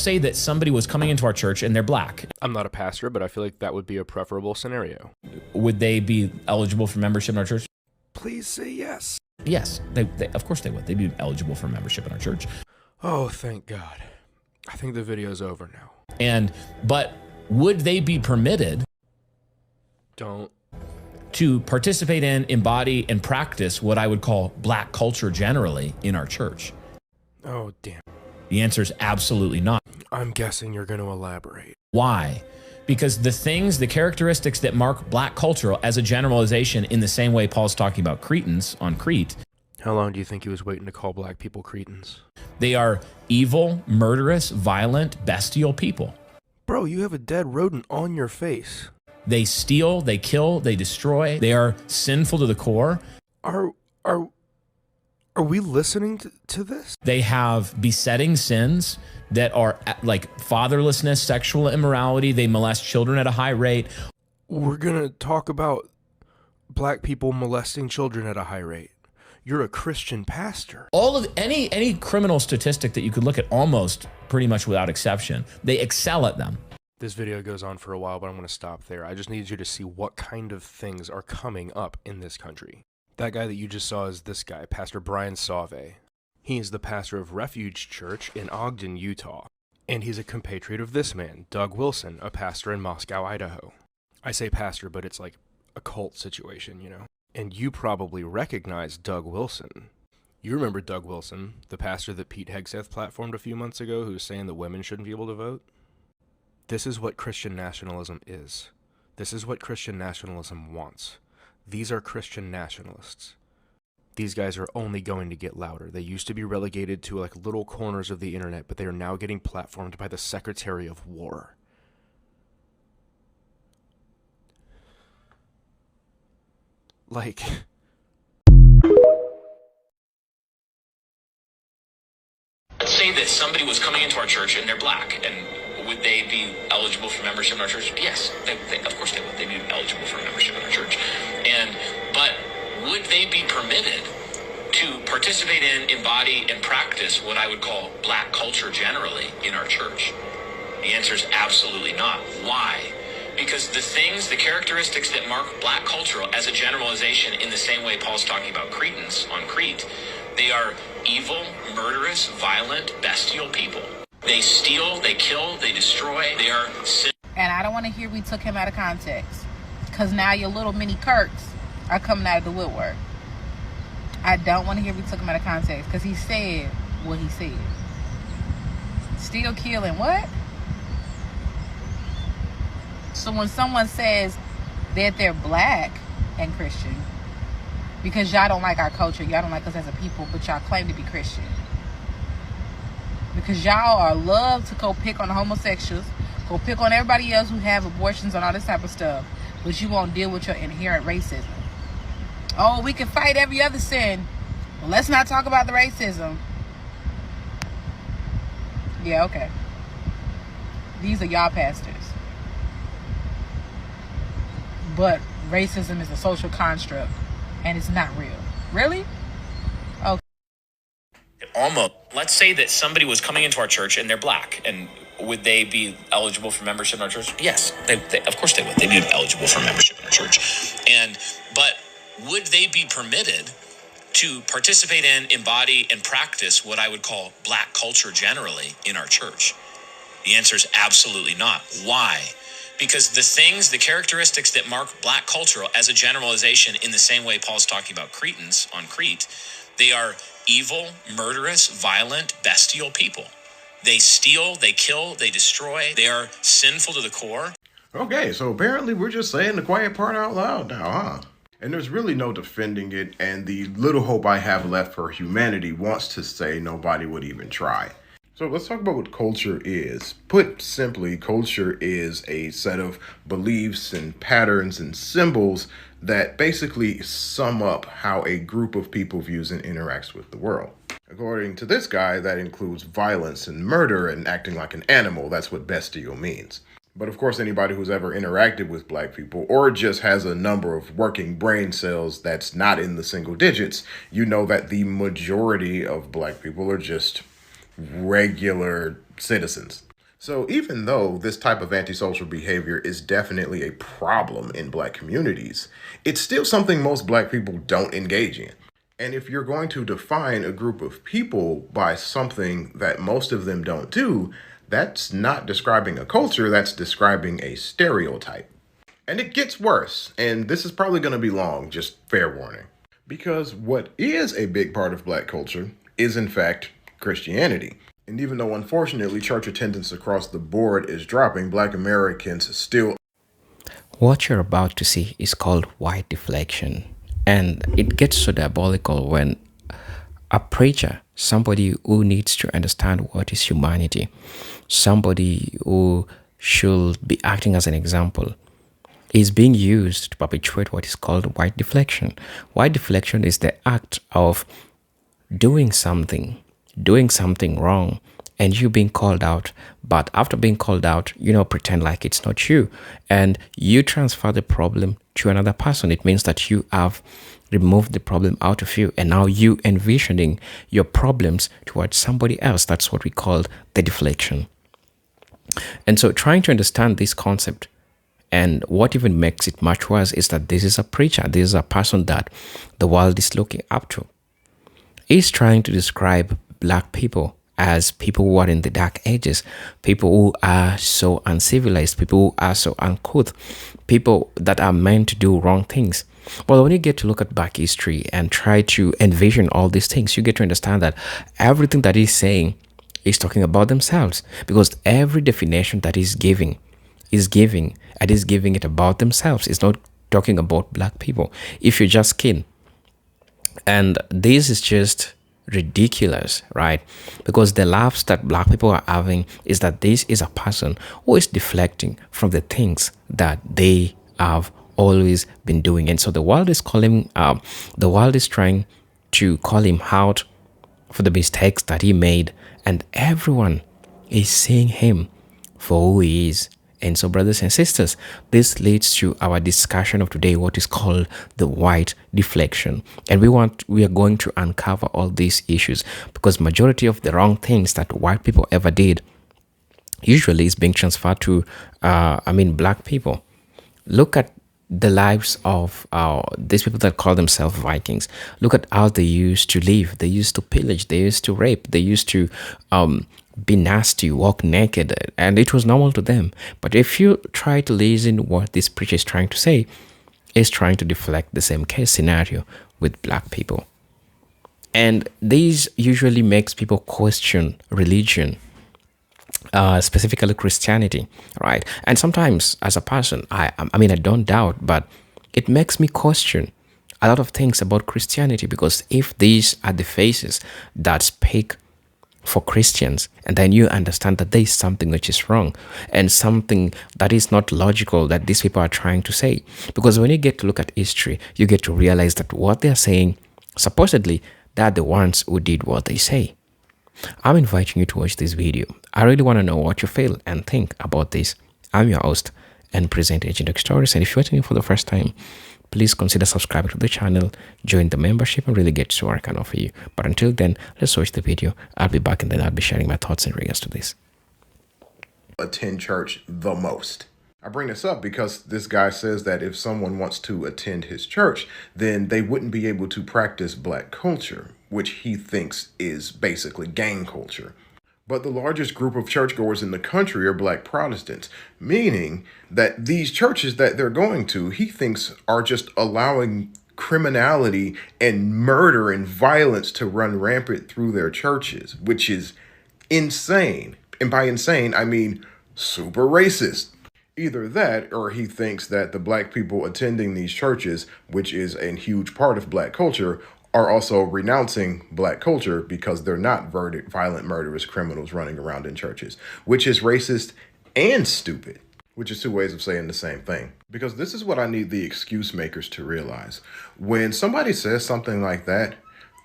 say that somebody was coming into our church and they're black. I'm not a pastor, but I feel like that would be a preferable scenario. Would they be eligible for membership in our church? Please say yes. Yes, they of course they would. They'd be eligible for membership in our church. Oh, thank God. I think the video's over now. But would they be permitted to participate in, embody, and practice what I would call black culture generally in our church? Oh, damn. The answer is absolutely not. I'm guessing you're going to elaborate. Why? Because the characteristics that mark black culture as a generalization, in the same way Paul's talking about Cretans on Crete. How long do you think he was waiting to call black people Cretans? They are evil, murderous, violent, bestial people. Bro, you have a dead rodent on your face. They steal, they kill, they destroy. They are sinful to the core. Are we listening to this? They have besetting sins that are like fatherlessness, sexual immorality. They molest children at a high rate. We're going to talk about black people molesting children at a high rate. You're a Christian pastor. All of any criminal statistic that you could look at, almost pretty much without exception, they excel at them. This video goes on for a while, but I'm going to stop there. I just need you to see what kind of things are coming up in this country. That guy that you just saw is this guy, Pastor Brian Sauve. He is the pastor of Refuge Church in Ogden, Utah. And he's a compatriot of this man, Doug Wilson, a pastor in Moscow, Idaho. I say pastor, but it's like a cult situation, you know? And you probably recognize Doug Wilson. You remember Doug Wilson, the pastor that Pete Hegseth platformed a few months ago, who was saying that women shouldn't be able to vote? This is what Christian nationalism is. This is what Christian nationalism wants. These are Christian nationalists. These guys are only going to get louder. They used to be relegated to like little corners of the internet, but they are now getting platformed by the Secretary of War. Like... Let's say that somebody was coming into our church and they're black, and would they be eligible for membership in our church? Yes, of course they would. They'd be eligible for membership in our church. But would they be permitted to participate in, embody, and practice what I would call black culture generally in our church? The answer is absolutely not. Why? Because the characteristics that mark black culture as a generalization, in the same way Paul's talking about Cretans on Crete, they are evil, murderous, violent, bestial people. They steal, they kill, they destroy, they are sin. And I don't want to hear we took him out of context, because now your little mini Kirks are coming out of the woodwork. I don't want to hear we took him out of context, because he said what he said. Steal, kill, and what? So when someone says that they're black and Christian, because y'all don't like our culture, y'all don't like us as a people, but y'all claim to be Christian, because y'all are love to go pick on the homosexuals, go pick on everybody else who have abortions and all this type of stuff, but you won't deal with your inherent racism. Oh, we can fight every other sin, but let's not talk about the racism. Yeah, okay. These are y'all pastors. But racism is a social construct, and it's not real. Really? Okay. Almost. Let's say that somebody was coming into our church and they're black, and would they be eligible for membership in our church? Yes, of course they would. They'd be eligible for membership in our church. But would they be permitted to participate in, embody, and practice what I would call black culture generally in our church? The answer is absolutely not. Why? Because the characteristics that mark black culture as a generalization, in the same way Paul's talking about Cretans on Crete, they are evil, murderous, violent, bestial people. They steal, they kill, they destroy. They are sinful to the core. Okay, so apparently we're just saying the quiet part out loud now, huh? And there's really no defending it, and the little hope I have left for humanity wants to say nobody would even try. So let's talk about what culture is. Put simply, culture is a set of beliefs and patterns and symbols that basically sum up how a group of people views and interacts with the world. According to this guy, that includes violence and murder and acting like an animal. That's what bestial means. But of course, anybody who's ever interacted with black people or just has a number of working brain cells that's not in the single digits, you know that the majority of black people are just regular citizens. So even though this type of antisocial behavior is definitely a problem in Black communities, it's still something most Black people don't engage in. And if you're going to define a group of people by something that most of them don't do, that's not describing a culture, that's describing a stereotype. And it gets worse, and this is probably going to be long, just fair warning. Because what is a big part of Black culture is, in fact, Christianity. And even though, unfortunately, church attendance across the board is dropping, Black Americans still. What you're about to see is called white deflection. And it gets so diabolical when a preacher, somebody who needs to understand what is humanity, somebody who should be acting as an example, is being used to perpetuate what is called white deflection. White deflection is the act of doing something wrong and you being called out, but after being called out, pretend like it's not you, and you transfer the problem to another person. It means that you have removed the problem out of you, and now you envisioning your problems towards somebody else. That's what we call the deflection. And so trying to understand this concept, and what even makes it much worse is that this is a preacher, this is a person that the world is looking up to. He's trying to describe Black people as people who are in the dark ages, people who are so uncivilized, people who are so uncouth, people that are meant to do wrong things. Well, when you get to look at Black history and try to envision all these things, you get to understand that everything that he's saying is talking about themselves, because every definition that he's giving is giving it about themselves. It's not talking about Black people. If you're just skin, and this is just ridiculous, right? Because the laughs that Black people are having is that this is a person who is deflecting from the things that they have always been doing. And so the world is trying to call him out for the mistakes that he made, and everyone is seeing him for who he is. And so, brothers and sisters, this leads to our discussion of today, what is called the white deflection. And we are going to uncover all these issues, because majority of the wrong things that white people ever did usually is being transferred to, Black people. Look at the lives of these people that call themselves Vikings. Look at how they used to live. They used to pillage. They used to rape. They used to be nasty, walk naked, and it was normal to them. But if you try to listen what this preacher is trying to say, is trying to deflect the same case scenario with Black people. And this usually makes people question religion, specifically Christianity, right? And sometimes as a person, I don't doubt, but it makes me question a lot of things about Christianity, because if these are the faces that speak for Christians, and then you understand that there is something which is wrong and something that is not logical that these people are trying to say. Because when you get to look at history, you get to realize that what they're saying, supposedly, they're the ones who did what they say. I'm inviting you to watch this video. I really want to know what you feel and think about this. I'm your host and presenter, Agent Stories, and if you're tuning in for the first time, please consider subscribing to the channel, join the membership, and really get to what I can offer you. But until then, let's watch the video. I'll be back, and then I'll be sharing my thoughts in regards to this. Attend church the most. I bring this up because this guy says that if someone wants to attend his church, then they wouldn't be able to practice Black culture, which he thinks is basically gang culture. But the largest group of churchgoers in the country are Black Protestants, meaning that these churches that they're going to, he thinks, are just allowing criminality and murder and violence to run rampant through their churches, which is insane. And by insane, I mean super racist. Either that, or he thinks that the Black people attending these churches, which is a huge part of Black culture, are also renouncing Black culture because they're not violent, murderous criminals running around in churches, which is racist and stupid, which is two ways of saying the same thing. Because this is what I need the excuse makers to realize. When somebody says something like that,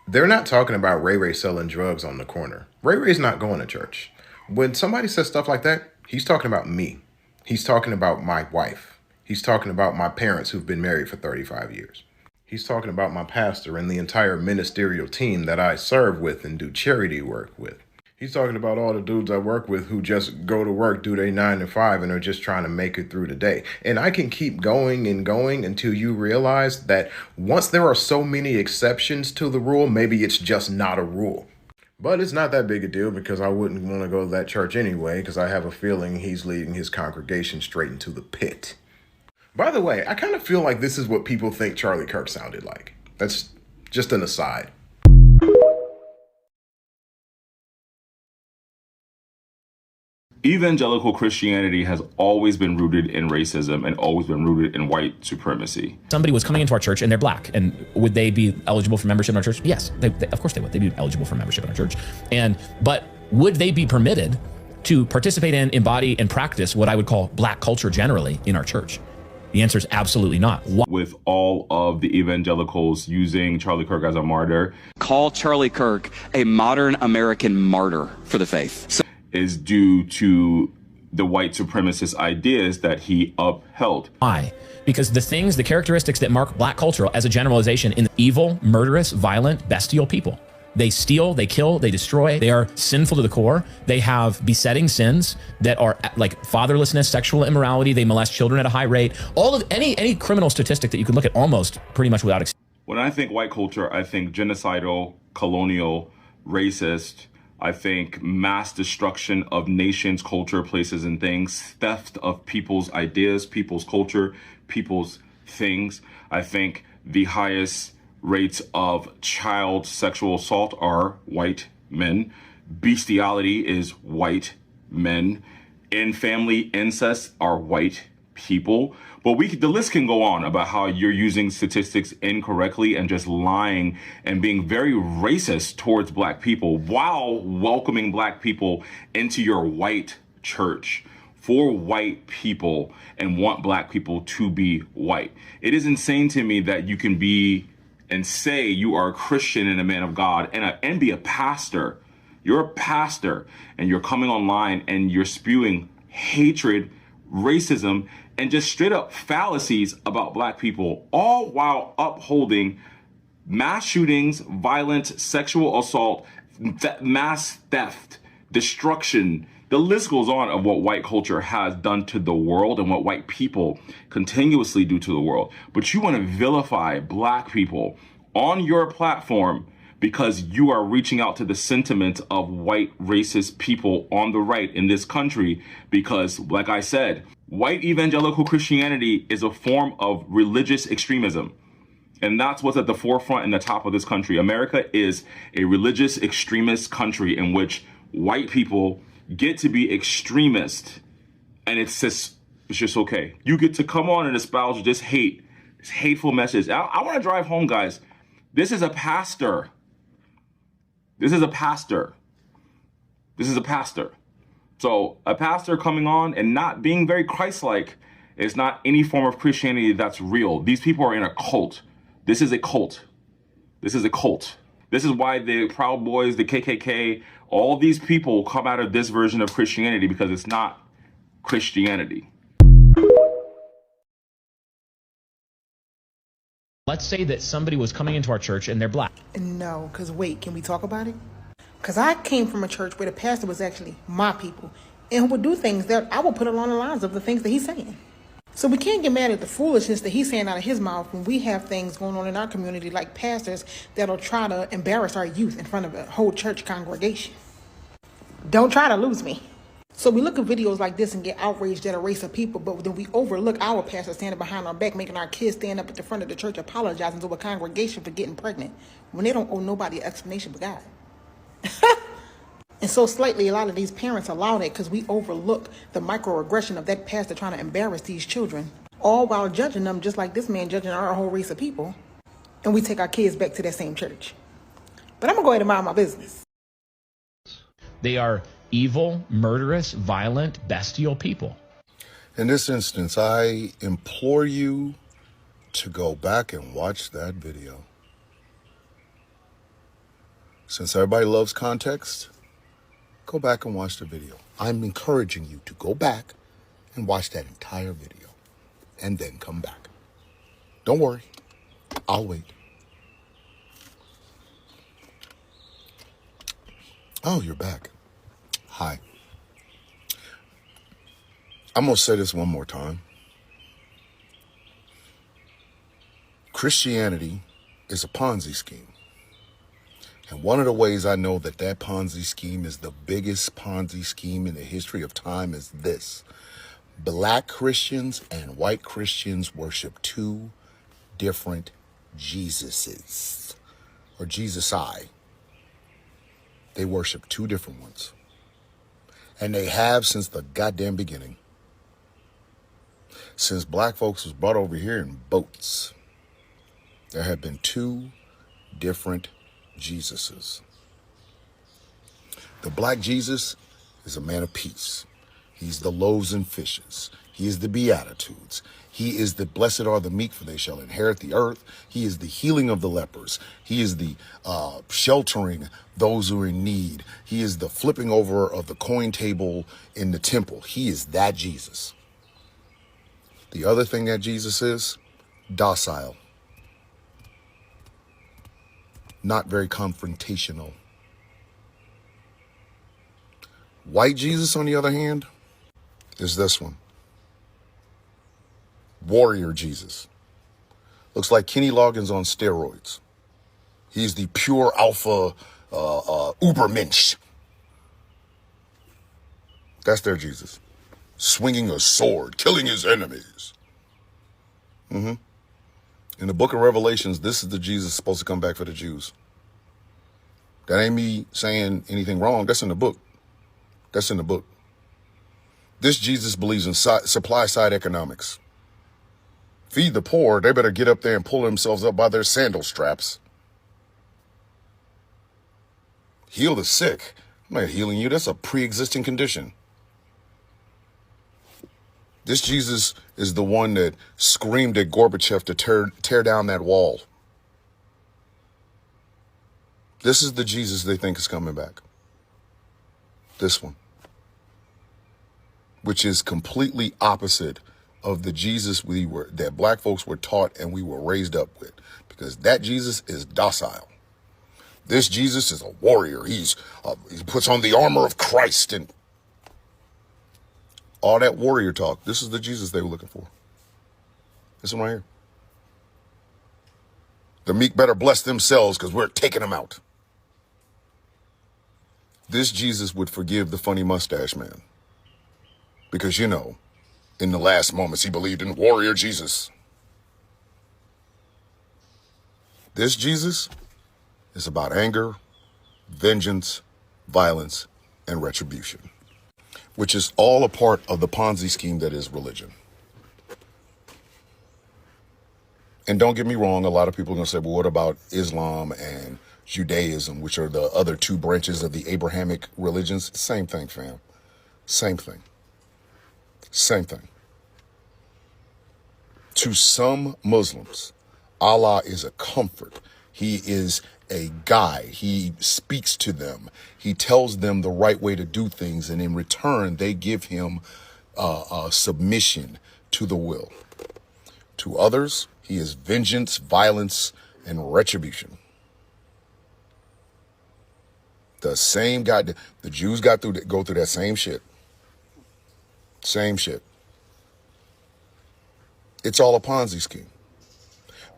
they're not talking about Ray Ray selling drugs on the corner. Ray Ray's not going to church. When somebody says stuff like that, he's talking about me. He's talking about my wife. He's talking about my parents who've been married for 35 years. He's talking about my pastor and the entire ministerial team that I serve with and do charity work with. He's talking about all the dudes I work with who just go to work, do their 9 to 5, and are just trying to make it through the day. And I can keep going and going until you realize that once there are so many exceptions to the rule, maybe it's just not a rule. But it's not that big a deal because I wouldn't want to go to that church anyway, because I have a feeling he's leading his congregation straight into the pit. By the way, I kind of feel like this is what people think Charlie Kirk sounded like. That's just an aside. Evangelical Christianity has always been rooted in racism and always been rooted in white supremacy. Somebody was coming into our church and they're black, and would they be eligible for membership in our church? Yes, they, of course they would. They'd be eligible for membership in our church. But would they be permitted to participate in, embody, and practice what I would call black culture generally in our church? The answer is absolutely not. With all of the evangelicals using Charlie Kirk as a martyr, call Charlie Kirk a modern American martyr for the faith. Is due to the white supremacist ideas that he upheld. Why? Because the characteristics that mark black culture as a generalization in evil, murderous, violent, bestial people. They steal, they kill, they destroy. They are sinful to the core. They have besetting sins that are like fatherlessness, sexual immorality. They molest children at a high rate. All of any criminal statistic that you could look at almost pretty much without. When I think white culture, I think genocidal, colonial, racist. I think mass destruction of nations, culture, places, and things, theft of people's ideas, people's culture, people's things. I think the highest rates of child sexual assault are white men. Bestiality is white men. In family incest are white people. But the list can go on about how you're using statistics incorrectly and just lying and being very racist towards black people while welcoming black people into your white church for white people and want black people to be white. It is insane to me that you can be and say you are a Christian and a man of God and be a pastor. You're a pastor and you're coming online and you're spewing hatred, racism, and just straight up fallacies about black people, all while upholding mass shootings, violent sexual assault, mass theft, destruction. The list goes on of what white culture has done to the world and what white people continuously do to the world. But you want to vilify black people on your platform because you are reaching out to the sentiment of white racist people on the right in this country. Because, like I said, white evangelical Christianity is a form of religious extremism. And that's what's at the forefront and the top of this country. America is a religious extremist country in which white people get to be extremist. And it's just okay. You get to come on and espouse this hate, this hateful message. I want to drive home, guys. This is a pastor. This is a pastor. This is a pastor. So a pastor coming on and not being very Christ-like is not any form of Christianity that's real. These people are in a cult. This is a cult. This is a cult. This is why the Proud Boys, the KKK, all these people come out of this version of Christianity because it's not Christianity. Let's say that somebody was coming into our church and they're black. No, because wait, can we talk about it? Because I came from a church where the pastor was actually my people and would do things that I would put along the lines of the things that he's saying. So we can't get mad at the foolishness that he's saying out of his mouth when we have things going on in our community like pastors that'll try to embarrass our youth in front of a whole church congregation. Don't try to lose me. So we look at videos like this and get outraged at a race of people, but then we overlook our pastor standing behind our back, making our kids stand up at the front of the church apologizing to a congregation for getting pregnant when they don't owe nobody an explanation but God. And so slightly, a lot of these parents allow that because we overlook the microaggression of that pastor trying to embarrass these children, all while judging them just like this man judging our whole race of people. And we take our kids back to that same church. But I'm going to go ahead and mind my business. They are evil, murderous, violent, bestial people. In this instance, I implore you to go back and watch that video. Since everybody loves context, go back and watch the video. I'm encouraging you to go back and watch that entire video and then come back. Don't worry, I'll wait. Oh, you're back. Hi. I'm going to say this one more time. Christianity is a Ponzi scheme. And one of the ways I know that that Ponzi scheme is the biggest Ponzi scheme in the history of time is this. Black Christians and white Christians worship two different Jesuses, or Jesus-I. They worship two different ones. And they have since the goddamn beginning. Since black folks was brought over here in boats, there have been two different Jesuses. The black Jesus is a man of peace. He's the loaves and fishes. He is the Beatitudes. He is the blessed are the meek, for they shall inherit the earth. He is the healing of the lepers. He is the sheltering those who are in need. He is the flipping over of the coin table in the temple. He is that Jesus. The other thing that Jesus is, docile. Not very confrontational. White Jesus, on the other hand, is this one. Warrior Jesus. Looks like Kenny Loggins on steroids. He's the pure alpha Ubermensch. That's their Jesus. Swinging a sword, killing his enemies. In the book of Revelations, this is the Jesus supposed to come back for the Jews. That ain't me saying anything wrong. That's in the book. That's in the book. This Jesus believes in supply side economics. Feed the poor, they better get up there and pull themselves up by their sandal straps. Heal the sick. I'm not healing you. That's a pre-existing condition. This Jesus is the one that screamed at Gorbachev to tear down that wall. This is the Jesus they think is coming back. This one. Which is completely opposite of the Jesus that black folks were taught and we were raised up with. Because that Jesus is docile. This Jesus is a warrior. He puts on the armor of Christ and all that warrior talk. This is the Jesus they were looking for. This one right here. The meek better bless themselves because we're taking them out. This Jesus would forgive the funny mustache man. Because, you know, in the last moments, he believed in warrior Jesus. This Jesus is about anger, vengeance, violence, and retribution, which is all a part of the Ponzi scheme that is religion. And don't get me wrong, a lot of people are going to say, well, what about Islam and Judaism, which are the other two branches of the Abrahamic religions? Same thing, fam. Same thing. Same thing. To some Muslims, Allah is a comfort. He is a guide. He speaks to them. He tells them the right way to do things. And in return, they give him submission to the will. To others, he is vengeance, violence, and retribution. The same God, the Jews go through that same shit. Same shit. It's all a Ponzi scheme.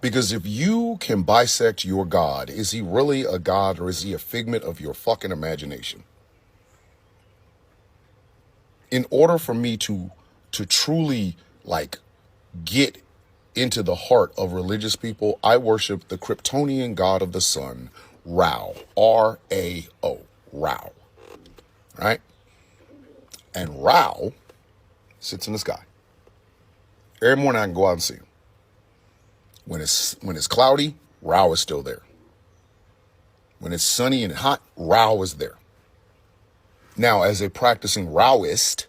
Because if you can bisect your God, is he really a God or is he a figment of your fucking imagination? In order for me to truly get into the heart of religious people, I worship the Kryptonian god of the sun, Ra, R-A-O, Ra, right? And Ra sits in the sky. Every morning I can go out and see him. When it's cloudy, Ra is still there. When it's sunny and hot, Ra is there. Now, as a practicing Raoist,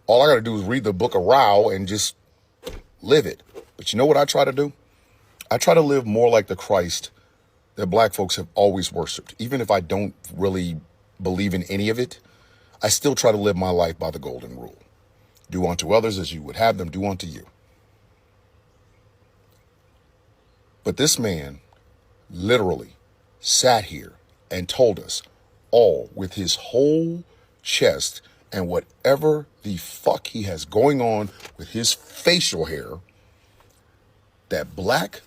all I got to do is read the book of Ra and just live it. But you know what I try to do? I try to live more like the Christ that black folks have always worshiped. Even if I don't really believe in any of it, I still try to live my life by the golden rule. Do unto others as you would have them do unto you. But this man literally sat here and told us all with his whole chest and whatever the fuck he has going on with his facial hair, that black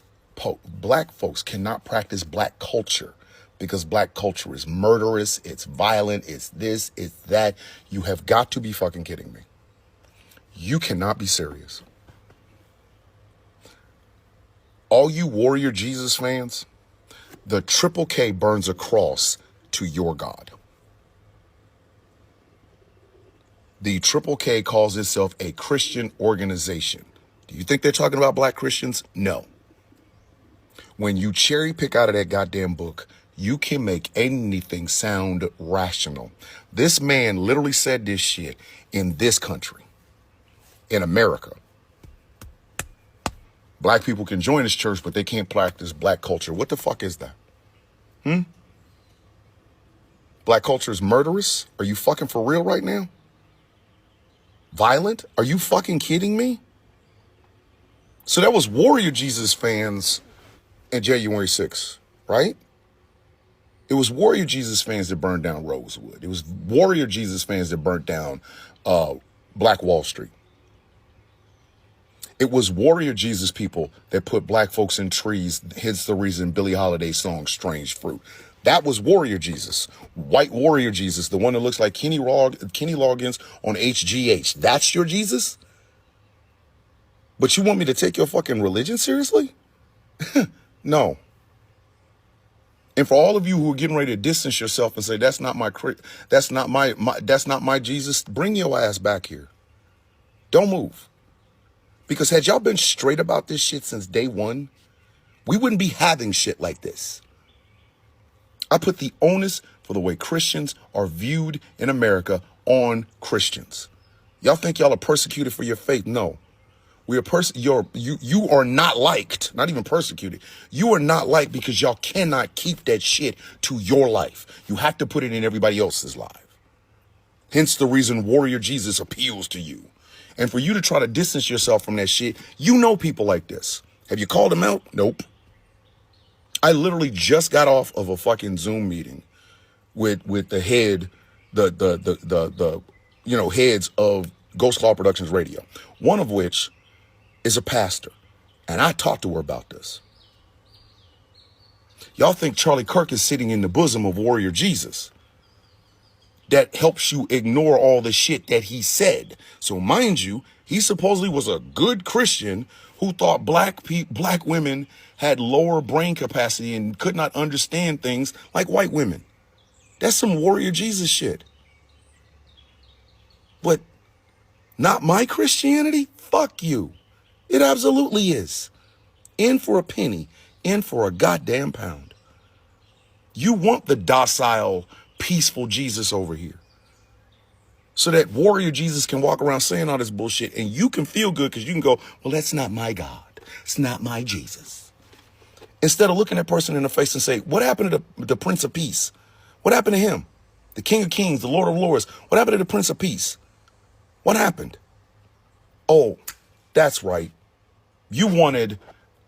folks cannot practice black culture because black culture is murderous, it's violent, it's this, it's that. You have got to be fucking kidding me. You cannot be serious. All you Warrior Jesus fans, the Triple K burns a cross to your God. The Triple K calls itself a Christian organization. Do you think they're talking about black Christians? No. When you cherry pick out of that goddamn book, you can make anything sound rational. This man literally said this shit in this country, in America. Black people can join this church, but they can't practice black culture. What the fuck is that? Black culture is murderous? Are you fucking for real right now? Violent? Are you fucking kidding me? So that was Warrior Jesus fans in January 6th, right? It was Warrior Jesus fans that burned down Rosewood. It was Warrior Jesus fans that burnt down Black Wall Street. It was Warrior Jesus people that put black folks in trees, hence the reason Billie Holiday's song Strange Fruit. That was Warrior Jesus. White Warrior Jesus, the one that looks like Kenny Loggins on HGH. That's your Jesus? But you want me to take your fucking religion seriously? No. And for all of you who are getting ready to distance yourself and say that's not my Jesus, bring your ass back here. Don't move. Because had y'all been straight about this shit since day one, we wouldn't be having shit like this. I put the onus for the way Christians are viewed in America on Christians. Y'all think y'all are persecuted for your faith? No. We are you are not liked, not even persecuted. You are not liked because y'all cannot keep that shit to your life. You have to put it in everybody else's life. Hence the reason Warrior Jesus appeals to you. And for you to try to distance yourself from that shit, you know people like this. Have you called them out? Nope. I literally just got off of a fucking Zoom meeting with the head, the heads of Ghost Law Productions Radio, one of which is a pastor. And I talked to her about this. Y'all think Charlie Kirk is sitting in the bosom of Warrior Jesus. That helps you ignore all the shit that he said. So mind you, he supposedly was a good Christian who thought black women had lower brain capacity and could not understand things like white women. That's some Warrior Jesus shit. But not my Christianity? Fuck you. It absolutely is. In for a penny, in for a goddamn pound. You want the docile, peaceful Jesus over here. So that Warrior Jesus can walk around saying all this bullshit and you can feel good because you can go, well, that's not my God. It's not my Jesus. Instead of looking that person in the face and say, what happened to the Prince of Peace? What happened to him? The King of Kings, the Lord of Lords. What happened to the Prince of Peace? What happened? Oh, that's right. You wanted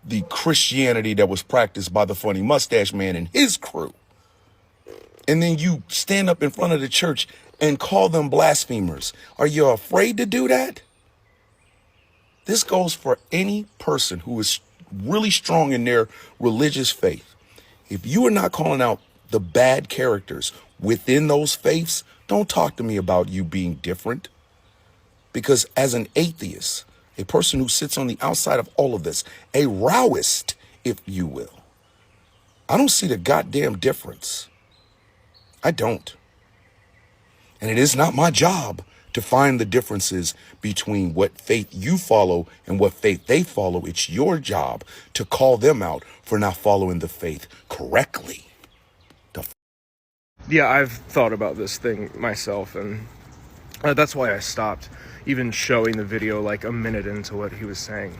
the Christianity that was practiced by the funny mustache man and his crew. And then you stand up in front of the church and call them blasphemers. Are you afraid to do that? This goes for any person who is really strong in their religious faith. If you are not calling out the bad characters within those faiths, don't talk to me about you being different. Because as an atheist, a person who sits on the outside of all of this, a Roweist, if you will, I don't see the goddamn difference. I don't. And it is not my job to find the differences between what faith you follow and what faith they follow. It's your job to call them out for not following the faith correctly. Yeah, I've thought about this thing myself, and that's why I stopped even showing the video like a minute into what he was saying.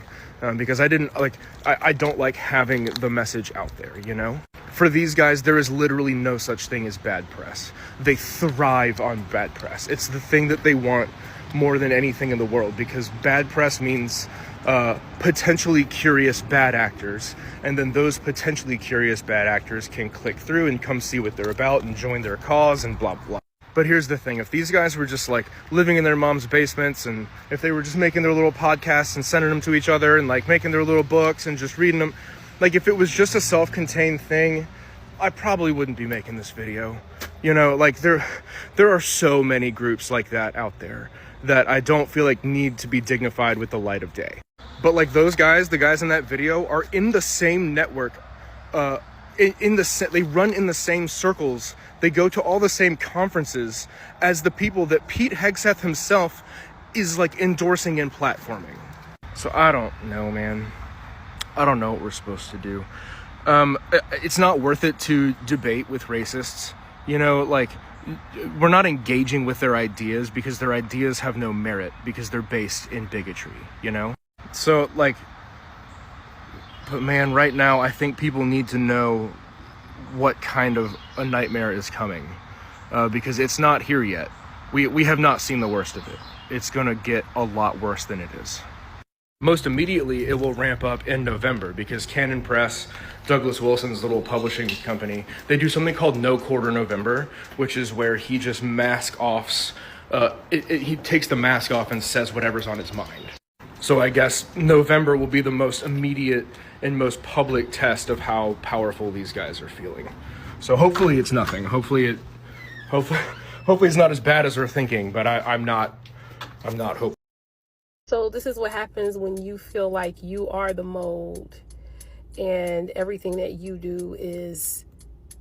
Because I don't like having the message out there, you know? For these guys, there is literally no such thing as bad press. They thrive on bad press. It's the thing that they want more than anything in the world, because bad press means potentially curious bad actors, and then those potentially curious bad actors can click through and come see what they're about and join their cause and blah blah. But here's the thing, if these guys were just like living in their mom's basements, and if they were just making their little podcasts and sending them to each other and like making their little books and just reading them, like if it was just a self-contained thing, I probably wouldn't be making this video. You know, like there are so many groups like that out there that I don't feel like need to be dignified with the light of day. But like those guys, the guys in that video are in the same network, they run in the same circles, they go to all the same conferences as the people that Pete Hegseth himself is like endorsing and platforming. So I don't know, man. I don't know what we're supposed to do. It's not worth it to debate with racists. You know, like, we're not engaging with their ideas because their ideas have no merit, because they're based in bigotry, you know? So, like, but man, right now, I think people need to know what kind of a nightmare is coming, because it's not here yet. We have not seen the worst of it. It's gonna get a lot worse than it is. Most immediately, it will ramp up in November because Canon Press, Douglas Wilson's little publishing company, they do something called No Quarter November, which is where he just he takes the mask off and says whatever's on his mind. So I guess November will be the most immediate and most public test of how powerful these guys are feeling. So hopefully it's nothing. Hopefully it's not as bad as we're thinking, but I'm not hopeful. So this is what happens when you feel like you are the mold and everything that you do is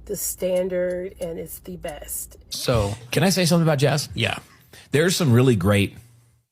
the standard and it's the best. So can I say something about jazz? Yeah. There's some really great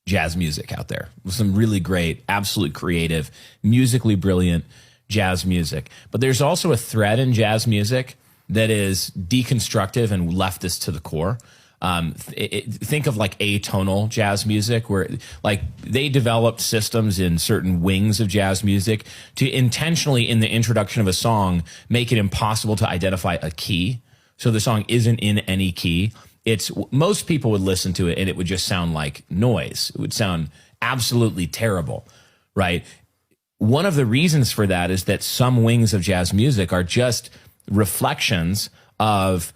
jazz music out there. Some really great, absolute creative, musically brilliant jazz music. But there's also a thread in jazz music that is deconstructive and leftist to the core. Think of like atonal jazz music, where like they developed systems in certain wings of jazz music to intentionally, in the introduction of a song, make it impossible to identify a key. So the song isn't in any key. Most people would listen to it and it would just sound like noise. It would sound absolutely terrible, right? One of the reasons for that is that some wings of jazz music are just reflections of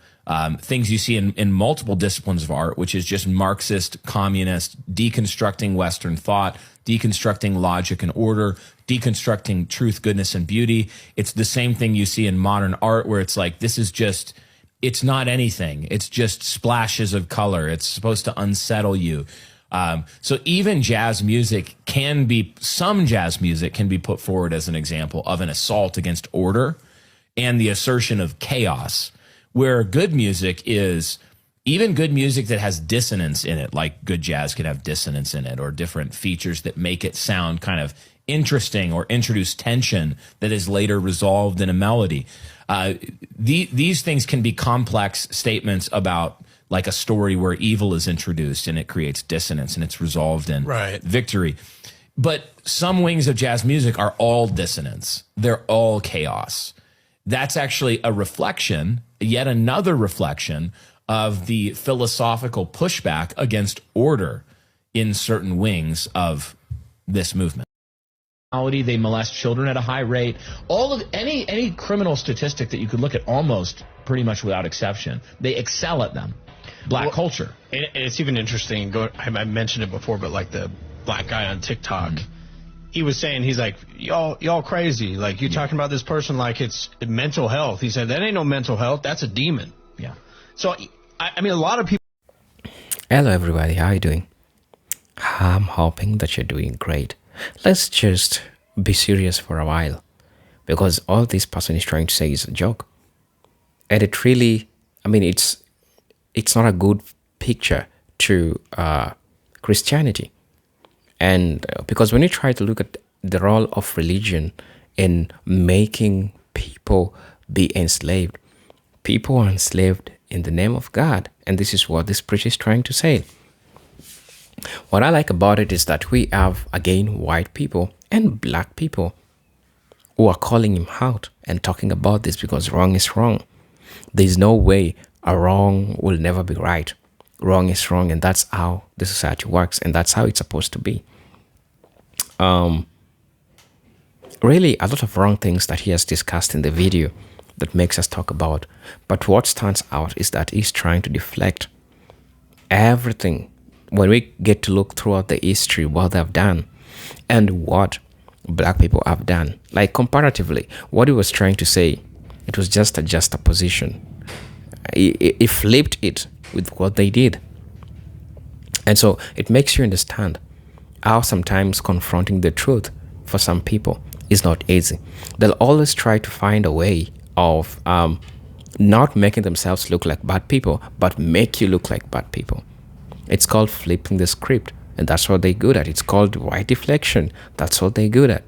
things you see in multiple disciplines of art, which is just Marxist, communist, deconstructing Western thought, deconstructing logic and order, deconstructing truth, goodness, and beauty. It's the same thing you see in modern art, where it's like, it's not anything. It's just splashes of color. It's supposed to unsettle you. So even some jazz music can be put forward as an example of an assault against order and the assertion of chaos, where good music is even good music that has dissonance in it, like good jazz can have dissonance in it, or different features that make it sound kind of interesting or introduce tension that is later resolved in a melody. These things can be complex statements about like a story where evil is introduced and it creates dissonance and it's resolved in victory. But some wings of jazz music are all dissonance. They're all chaos. That's actually a reflection, yet another reflection of the philosophical pushback against order in certain wings of this movement. They molest children at a high rate. All of any criminal statistic that you could look at, almost pretty much without exception, they excel at them. Black culture. And it's even interesting. I mentioned it before, but like the black guy on TikTok, he was saying, he's like, y'all crazy. Like, you're talking about this person like it's mental health. He said, that ain't no mental health. That's a demon. Yeah. So, I mean, a lot of people. Hello, everybody. How are you doing? I'm hoping that you're doing great. Let's just be serious for a while, because all this person is trying to say is a joke. And it really, I mean, it's not a good picture to Christianity. And because when you try to look at the role of religion in making people be enslaved, people are enslaved in the name of God. And this is what this preacher is trying to say. What I like about it is that we have, again, white people and black people who are calling him out and talking about this, because wrong is wrong. There's no way a wrong will never be right. Wrong is wrong, and that's how the society works, and that's how it's supposed to be. really a lot of wrong things that he has discussed in the video that makes us talk about. But what stands out is that he's trying to deflect everything. When we get to look throughout the history, what they've done and what black people have done, like comparatively, what he was trying to say, it was just a juxtaposition. He flipped it with what they did. And so it makes you understand how sometimes confronting the truth for some people is not easy. They'll always try to find a way of not making themselves look like bad people, but make you look like bad people. It's called flipping the script, and that's what they're good at. It's called white deflection. That's what they're good at.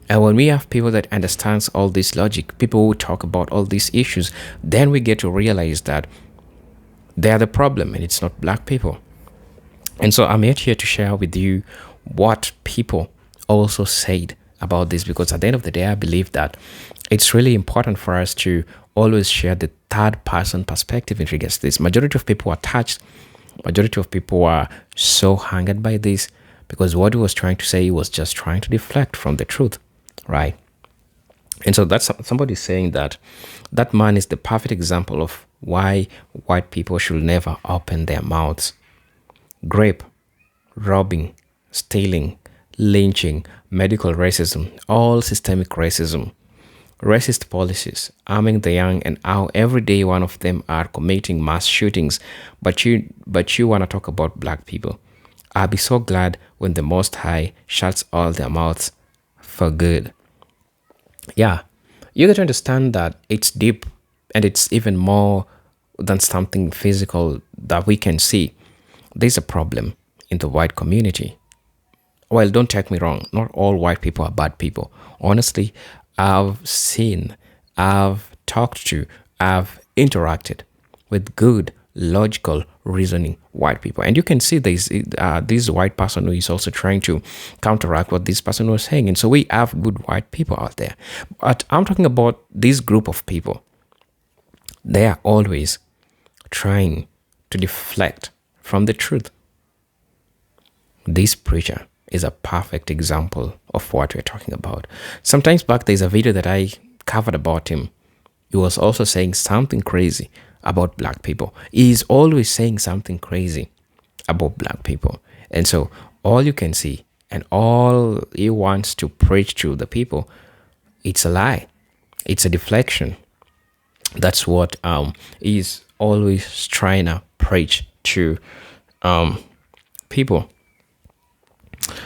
And when we have people that understands all this logic, people who talk about all these issues, then we get to realize that they're the problem and it's not black people. And so I'm here to share with you what people also said about this, because at the end of the day, I believe that it's really important for us to always share the third person perspective in regards to this. Majority of people are touched. Majority of people are so angered by this because what he was trying to say, he was just trying to deflect from the truth, right? And so that's somebody saying that that man is the perfect example of why white people should never open their mouths. Rape, robbing, stealing, lynching, medical racism, all systemic racism, racist policies, arming the young, and how every day one of them are committing mass shootings. But you want to talk about black people. I'll be so glad when the Most High shuts all their mouths for good. Yeah, you get to understand that it's deep and it's even more than something physical that we can see. There's a problem in the white community. Well, don't take me wrong. Not all white people are bad people. Honestly, I've seen, I've talked to, I've interacted with good, logical, reasoning white people. And you can see this white person who is also trying to counteract what this person was saying. And so we have good white people out there. But I'm talking about this group of people. They are always trying to deflect from the truth. This preacher is a perfect example of what we're talking about. Sometimes back, there's a video that I covered about him. He was also saying something crazy about black people. He's always saying something crazy about black people. And so all you can see and all he wants to preach to the people, it's a lie. It's a deflection. That's what he's always trying to preach to people.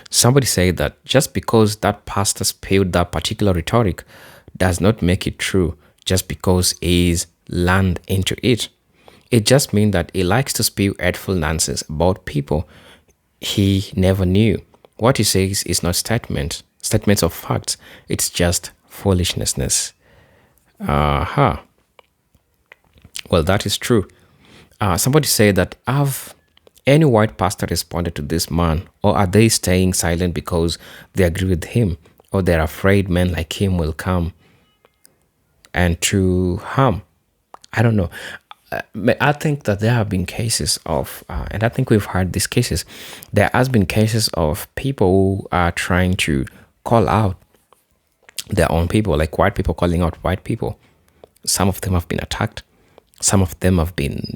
Somebody said that just because that pastor spewed that particular rhetoric does not make it true just because he's learned into it. It just means that he likes to spew hateful nonsense about people he never knew. What he says is not statements of facts. It's just foolishness. Well, that is true. Somebody said that have any white pastor responded to this man, or are they staying silent because they agree with him, or they're afraid men like him will come and to harm? I don't know. I think that there have been cases of, and I think we've heard these cases, there has been cases of people who are trying to call out their own people, like white people calling out white people. Some of them have been attacked. Some of them have been,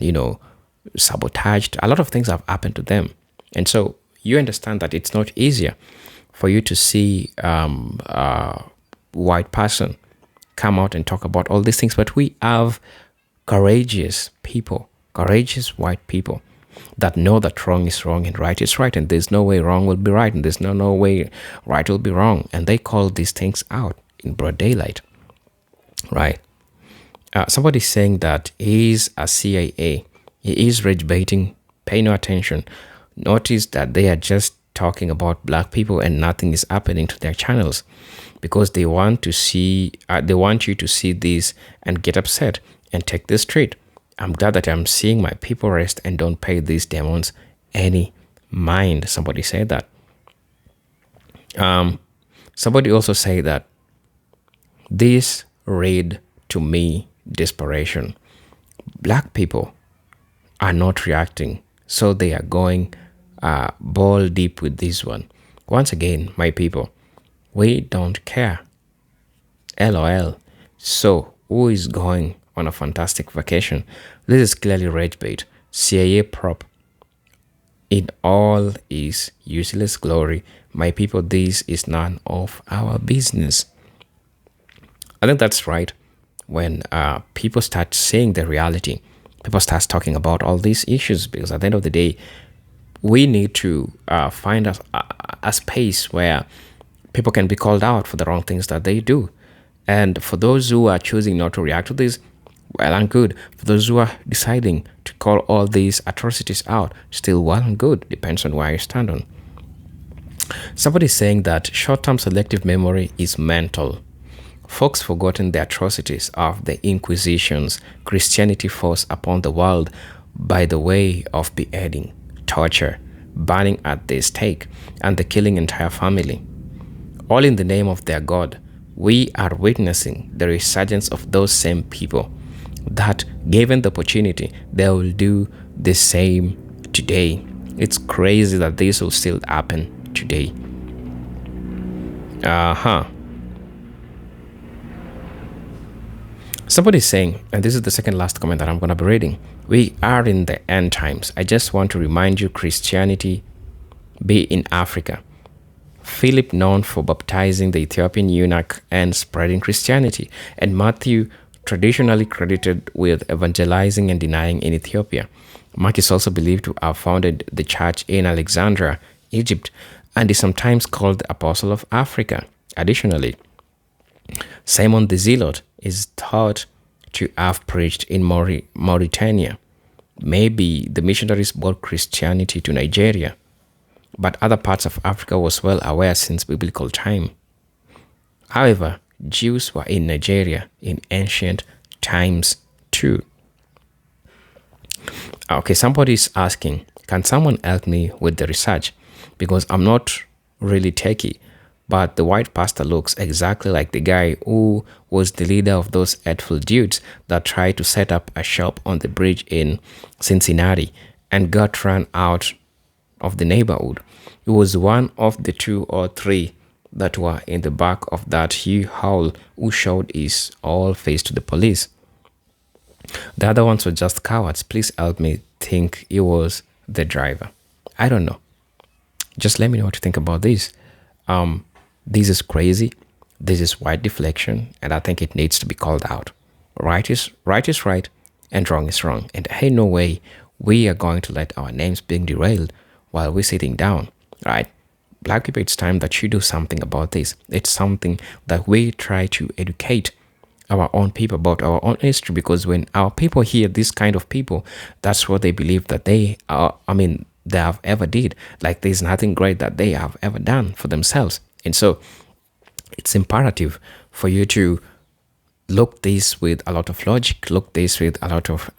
sabotaged. A lot of things have happened to them. And so you understand that it's not easier for you to see a white person come out and talk about all these things. But we have courageous people, courageous white people that know that wrong is wrong and right is right. And there's no way wrong will be right. And there's no way right will be wrong. And they call these things out in broad daylight, right? Somebody's saying that he's a CIA. He is rage baiting. Pay no attention. Notice that they are just talking about black people and nothing is happening to their channels because they want to see. They want you to see this and get upset and take the street. I'm glad that I'm seeing my people rest and don't pay these demons any mind. Somebody said that. Somebody also said that this read to me desperation. Black people are not reacting, so they are going ball deep with this one. Once again, my people, we don't care LOL. So, who is going on a fantastic vacation? This is clearly rage bait. CIA prop. In all is useless glory, my people, this is none of our business. I think that's right. When people start saying the reality, people start talking about all these issues, because at the end of the day, we need to find a space where people can be called out for the wrong things that they do. And for those who are choosing not to react to this, well and good. For those who are deciding to call all these atrocities out, still well and good. Depends on where you stand on. Somebody is saying that short-term selective memory is mental. Folks forgotten the atrocities of the Inquisitions Christianity forced upon the world by the way of beheading, torture, burning at the stake, and the killing entire family. All in the name of their God. We are witnessing the resurgence of those same people that, given the opportunity, they will do the same today. It's crazy that this will still happen today. Somebody's saying, and this is the second last comment that I'm going to be reading, we are in the end times. I just want to remind you, Christianity be in Africa. Philip known for baptizing the Ethiopian eunuch and spreading Christianity, and Matthew traditionally credited with evangelizing and denying in Ethiopia. Mark is also believed to have founded the church in Alexandria, Egypt, and is sometimes called the Apostle of Africa. Additionally, Simon the Zealot is thought to have preached in Mauritania. Maybe the missionaries brought Christianity to Nigeria, but other parts of Africa was well aware since biblical time. However, Jews were in Nigeria in ancient times too. Okay, somebody is asking, can someone help me with the research? Because I'm not really techie, but the white pastor looks exactly like the guy who was the leader of those hateful dudes that tried to set up a shop on the bridge in Cincinnati and got run out of the neighborhood. He was one of the 2 or 3 that were in the back of that U-Haul who showed his whole face to the police. The other ones were just cowards. Please help me think he was the driver. I don't know. Just let me know what you think about this. This is crazy. This is white deflection, and I think it needs to be called out. Right is right, and wrong is wrong. And ain't no way we are going to let our names being derailed while we're sitting down, right? Black people, it's time that you do something about this. It's something that we try to educate our own people about our own history, because when our people hear this kind of people, that's what they believe that they are, they have ever did. Like there's nothing great that they have ever done for themselves. And so it's imperative for you to look this with a lot of logic, look this with a lot of,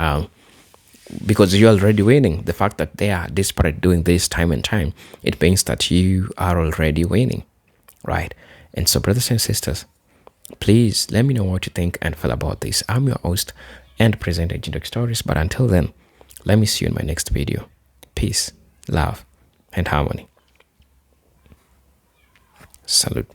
because you're already winning. The fact that they are desperate doing this time and time, it means that you are already winning, right? And so, brothers and sisters, please let me know what you think and feel about this. I'm your host and presenter, Generic Stories. But until then, let me see you in my next video. Peace, love, and harmony. Salute.